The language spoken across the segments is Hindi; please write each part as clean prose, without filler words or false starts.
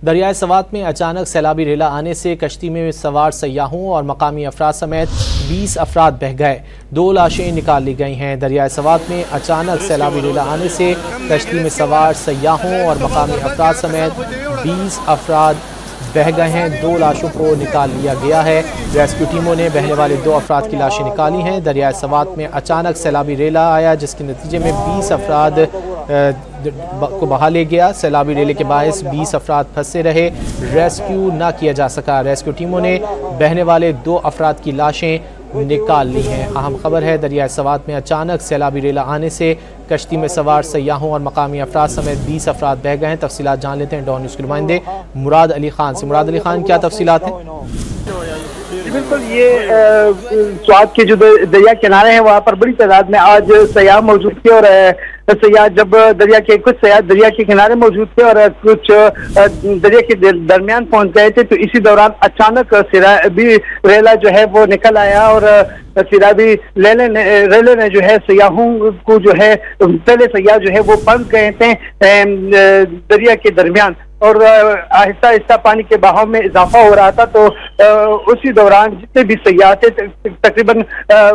दरियाए सवात में अचानक सैलाबी रेला आने से कश्ती में सवार सयाहों और मकामी अफराद समेत 20 अफराद बह गए। 2 लाशें निकाल ली गई हैं। दरियाए सवात में अचानक सैलाबी रेला आने से कश्ती में सवार सयाहों और मकामी अफराद समेत 20 अफराद बह गए हैं। 2 लाशों को निकाल लिया गया है। रेस्क्यू टीमों ने बहने वाले 2 अफराद की लाशें निकाली हैं। दरियाए सवात में अचानक सैलाबी रेला आया जिसके नतीजे में 20 अफराद को बहा ले गया। सैलाबी रेले के बायस 20 अफराद फंसे रहे, रेस्क्यू ना किया जा सका। रेस्क्यू टीमों ने बहने वाले 2 अफराद की लाशें निकाल ली हैं। अहम खबर है, दरियाए सवात में अचानक सैलाबी रेला आने से कश्ती में सवार सयाहों और मकामी अफराद समेत 20 अफराद बह गए हैं। तफसीलात जान लेते हैं डॉन न्यूज़ के नुमाइंदे मुराद अली खान से। मुराद अली खान, क्या तफसीलात हैं? बिल्कुल, ये स्वात के जो दरिया किनारे हैं वहाँ पर बड़ी तादाद में आज सयाह मौजूद थे और सयाह जब कुछ सयाह दरिया के किनारे मौजूद थे और कुछ दरिया के दरमियान पहुंच गए थे, तो इसी दौरान अचानक सैलाबी रेला जो है वो निकल आया और सैलाबी रेले ने जो है सयाहों को जो है पहले सयाह जो है वो फंस गए थे दरिया के दरमियान और आहिस्ता आहिस्ता पानी के बहाव में इजाफा हो रहा था। तो उसी दौरान जितने भी सयाह थे तकरीबन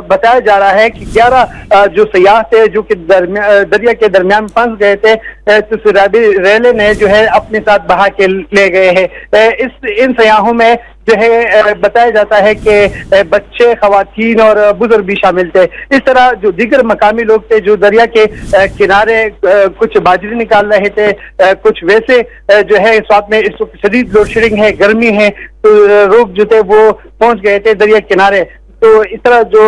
बताया जा रहा है कि 11 जो सयाह थे जो कि दरिया के दरमियान फंस गए थे, तो सैलाबी रेले ने जो है अपने साथ बहा के ले गए हैं। इन सयाहों में जो है बताया जाता है कि बच्चे, खवातीन और बुजुर्ग भी शामिल थे। इस तरह जो दीगर मकामी लोग थे जो दरिया के किनारे कुछ बाजरी निकाल रहे थे, कुछ वैसे जो है इस वक्त में इस वक्त शदीद लोड शेडिंग है, गर्मी है, तो लोग जो थे वो पहुंच गए थे दरिया किनारे। तो इस तरह जो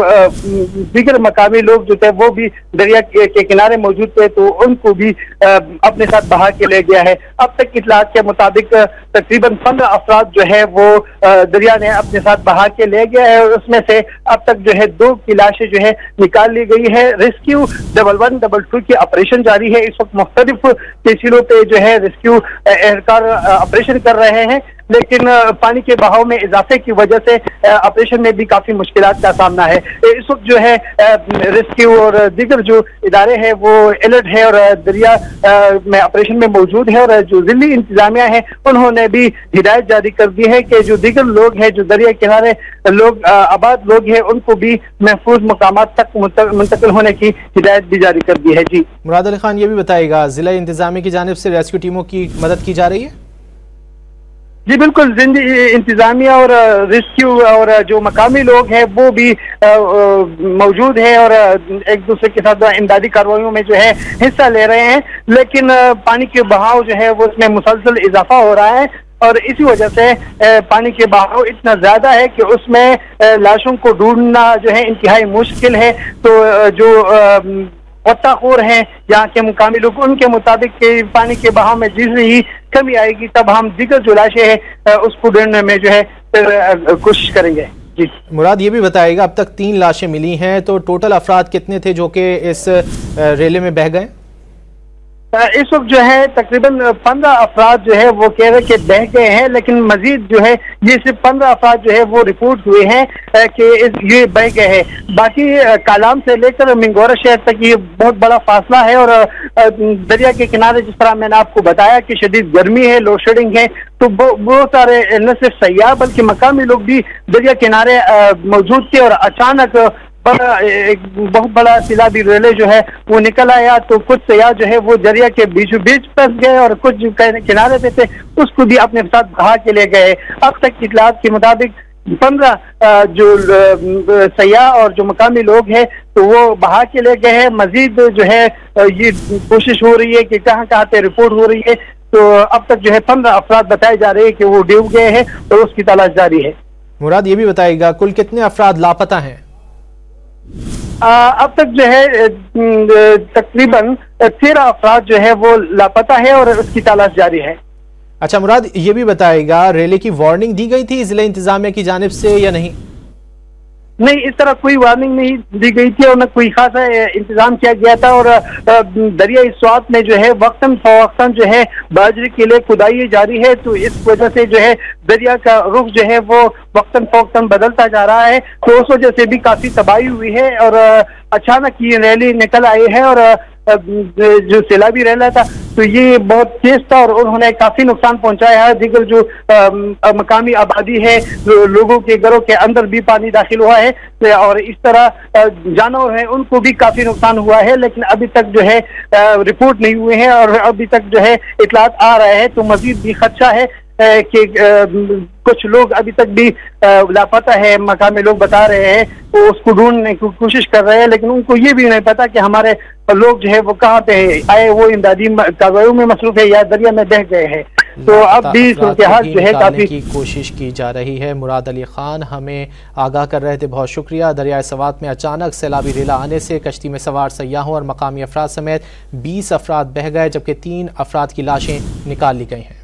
दीगर मकामी लोग जो थे वो भी दरिया के किनारे मौजूद थे, तो उनको भी अपने साथ बहा के ले गया है। अब तक इत्तलात के मुताबिक तकरीबन 15 अफराद जो है वो दरिया ने अपने साथ बहा के ले गया है और उसमें से अब तक जो है 2 की लाशें जो है निकाल ली गई है। रेस्क्यू 11, 22 की ऑपरेशन जारी है। इस वक्त मुख्तलिफ तहसीलों पे जो है रेस्क्यू एहलकार ऑपरेशन कर रहे हैं, लेकिन पानी के बहाव में इजाफे की वजह से ऑपरेशन में भी काफी मुश्किलात का सामना है। इस वक्त जो है रेस्क्यू और दीगर जो इदारे हैं वो अलर्ट है और दरिया में ऑपरेशन में मौजूद है और जो जिली इंतजामिया है उन्होंने भी हिदायत जारी कर दी है कि जो दीगर लोग हैं जो दरिया किनारे लोग आबाद लोग हैं उनको भी महफूज मकामात तक मुंतकिल होने की हिदायत भी जारी कर दी है। जी मुराद अली खान, ये भी बताइएगा जिला इंतजामिया की जानिब से रेस्क्यू टीमों की मदद की जा रही है? जी बिल्कुल, इंतजामिया और रेस्क्यू और जो मकामी लोग हैं वो भी मौजूद है और एक दूसरे के साथ इमदादी कार्रवाइयों में जो है हिस्सा ले रहे हैं, लेकिन पानी के बहाव जो है वो उसमें मुसलसल इजाफा हो रहा है और इसी वजह से पानी के बहाव इतना ज्यादा है कि उसमें लाशों को ढूंढना जो है इंतहाई मुश्किल है। तो जो गोताखोर हैं यहाँ के मुकामी लोग, उनके मुताबिक कि पानी के बहाव में जिस ही कमी आएगी तब हम दीगर जो लाशें हैं उसको ढूंढने में जो है कोशिश करेंगे। जी मुराद, ये भी बताएगा अब तक 3 लाशें मिली हैं, तो टोटल अफराद कितने थे जो कि इस रेले में बह गए? इस वक्त जो है तकरीबन 15 अफराद जो है वो कह रहे कि बह गए हैं, लेकिन मजीद जो है ये सिर्फ 15 अफराद जो है वो रिपोर्ट हुए हैं कि ये बह गए हैं। बाकी कालाम से लेकर मिंगोरा शहर तक ये बहुत बड़ा फासला है और दरिया के किनारे जिस तरह मैंने आपको बताया कि शदीद गर्मी है, लोड शेडिंग है, तो बहुत सारे न सिर्फ सयाह बल्कि मकामी लोग भी दरिया किनारे मौजूद थे और अचानक एक बहुत बड़ा सैलाबी रेले जो है वो निकल आया। तो कुछ सयाह जो है वो दरिया के बीचों बीच फंस गए और कुछ जो किनारे पे थे उसको भी अपने साथ बहा के ले गए। अब तक इत्तलात के मुताबिक 15 जो सयाह और जो मकामी लोग हैं तो वो बहा के ले गए हैं। मजीद जो है ये कोशिश हो रही है कि कहाँ कहाँ पे रिपोर्ट हो रही है, तो अब तक जो है 15 अफराद बताए जा रहे हैं कि वो डूब गए हैं और उसकी तलाश जारी है। मुराद, ये भी बताइएगा कुल कितने अफराद लापता हैं? अब तक जो है तकरीबन 13 अफराद जो है वो लापता है और उसकी तलाश जारी है। अच्छा मुराद, ये भी बताएगा रेले की वार्निंग दी गई थी जिला इंतजामिया की जानिब से या नहीं? नहीं, इस तरह कोई वार्निंग नहीं दी गई थी और न कोई खासा इंतजाम किया गया था और दरिया स्वात में जो है वक्तन फवक्तन जो है बाजरी के लिए खुदाई जारी है, तो इस वजह से जो है दरिया का रुख जो है वो वक्तन फवक्तन बदलता जा रहा है, तो उस वजह से भी काफी तबाही हुई है और अचानक ये रैली निकल आई है और जो सैलाबी रेला था तो ये बहुत तेज था और उन्होंने काफी नुकसान पहुंचाया है। दीगर जो मकामी आबादी है, लोगों के घरों के अंदर भी पानी दाखिल हुआ है और इस तरह जानवर है उनको भी काफी नुकसान हुआ है, लेकिन अभी तक जो है रिपोर्ट नहीं हुए हैं और अभी तक जो है इतलात आ रहा है। तो मजीद भी खदशा है कि कुछ लोग अभी तक भी लापता है। मकामी लोग बता रहे हैं वो उसको ढूंढने की कोशिश कर रहे हैं, लेकिन उनको ये भी नहीं पता कि हमारे लोग जो है वो कहाँ पे आए, वो इमदादी कार्रवाइयों में मसरूफ है या दरिया में बह गए हैं। तो अब भी सूरत हाल जो है काफी की कोशिश की जा रही है। मुराद अली खान हमें आगाह कर रहे थे, बहुत शुक्रिया। दरियाए सवात में अचानक सैलाबी रेला आने से कश्ती में सवार सयाहों और मकामी अफराद समेत 20 अफराद बह गए, जबकि 3 अफराद की लाशें निकाल ली गई हैं।